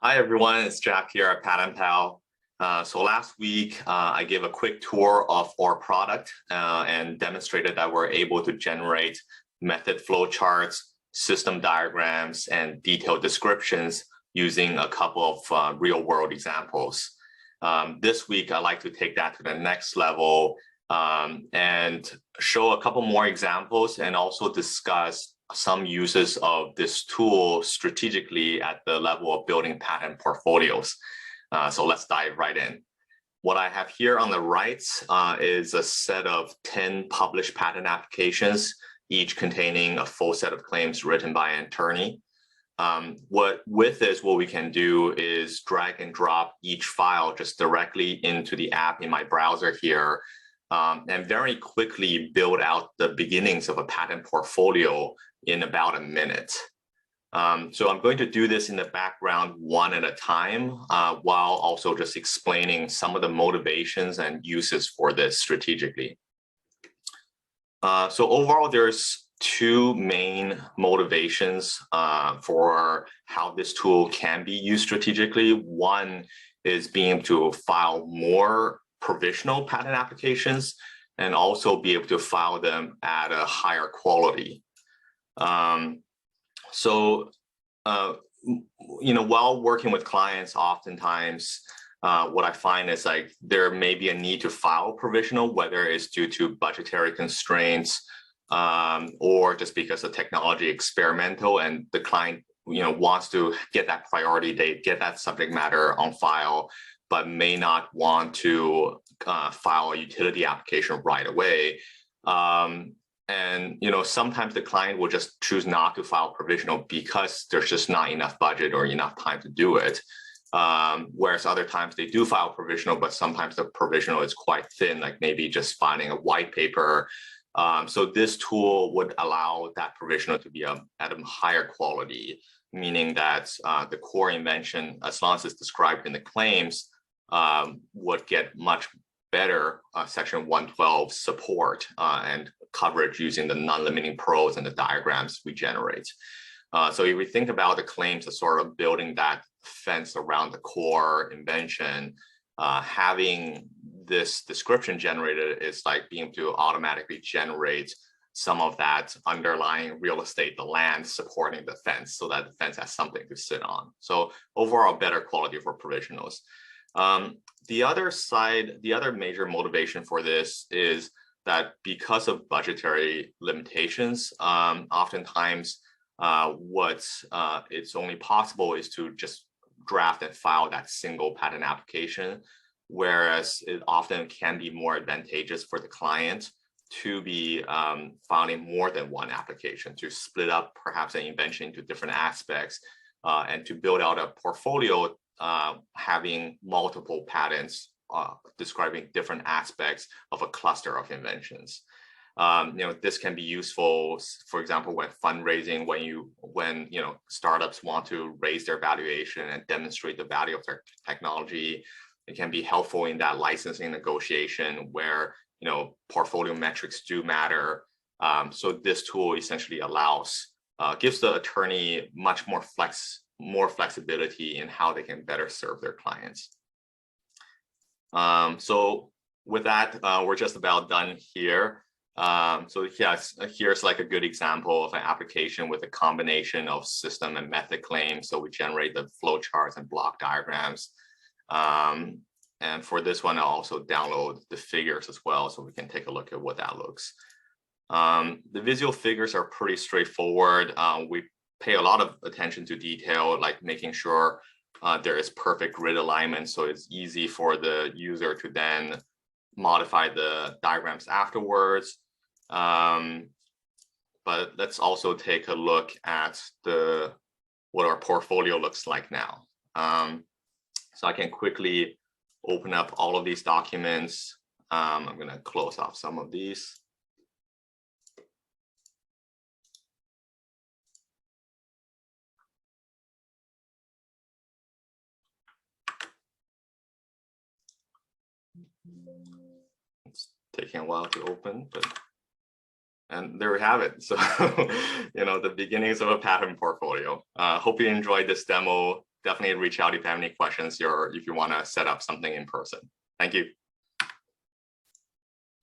Hi everyone, it's Jack here at PatentPal. So last week, I gave a quick tour of our product and demonstrated that we're able to generate method flowcharts, system diagrams, and detailed descriptions using a couple of real-world examples. This week, I'd like to take that to the next level and show a couple more examples and also discuss some uses of this tool strategically at the level of building patent portfolios. So let's dive right in. What I have here on the right is a set of 10 published patent applications, each containing a full set of claims written by an attorney. What we can do is drag and drop each file just directly into the app in my browser here, and very quickly build out the beginnings of a patent portfolio in about a minute. So I'm going to do this in the background one at a time, while also just explaining some of the motivations and uses for this strategically. So overall, there's two main motivations for how this tool can be used strategically. One is being able to file more provisional patent applications and also be able to file them at a higher quality. While working with clients, oftentimes what I find is like there may be a need to file provisional, whether it's due to budgetary constraints or just because the technology experimental and the client wants to get that priority date, get that subject matter on file, but may not want to file a utility application right away. And sometimes the client will just choose not to file provisional because there's just not enough budget or enough time to do it. Whereas other times they do file provisional, but sometimes the provisional is quite thin, like maybe just filing a white paper. So this tool would allow that provisional to be at a higher quality, meaning that the core invention, as long as it's described in the claims, would get much better Section 112 support and coverage using the non-limiting prose and the diagrams we generate. So if we think about the claims as sort of building that fence around the core invention, having this description generated is like being able to automatically generate some of that underlying real estate, the land supporting the fence, so that the fence has something to sit on. So overall, better quality for provisionals. The other major motivation for this is that because of budgetary limitations, oftentimes it's only possible is to just draft and file that single patent application, whereas it often can be more advantageous for the client to be filing more than one application, to split up perhaps an invention into different aspects and to build out a portfolio having multiple patents describing different aspects of a cluster of inventions. This can be useful, for example, when fundraising, when startups want to raise their valuation and demonstrate the value of their technology. It can be helpful in that licensing negotiation where portfolio metrics do matter. So this tool essentially gives the attorney much more flexibility in how they can better serve their clients. So with that, we're just about done here. So yes, here's like a good example of an application with a combination of system and method claims. So we generate the flowcharts and block diagrams. And for this one, I'll also download the figures as well, so we can take a look at what that looks. The visual figures are pretty straightforward. We pay a lot of attention to detail, like making sure there is perfect grid alignment, so it's easy for the user to then modify the diagrams afterwards. But let's also take a look at what our portfolio looks like now. So I can quickly open up all of these documents. I'm going to close off some of these. It's taking a while to open, and there we have it. So, the beginnings of a patent portfolio. Hope you enjoyed this demo. definitely reach out if you have any questions or if you want to set up something in person. Thank you.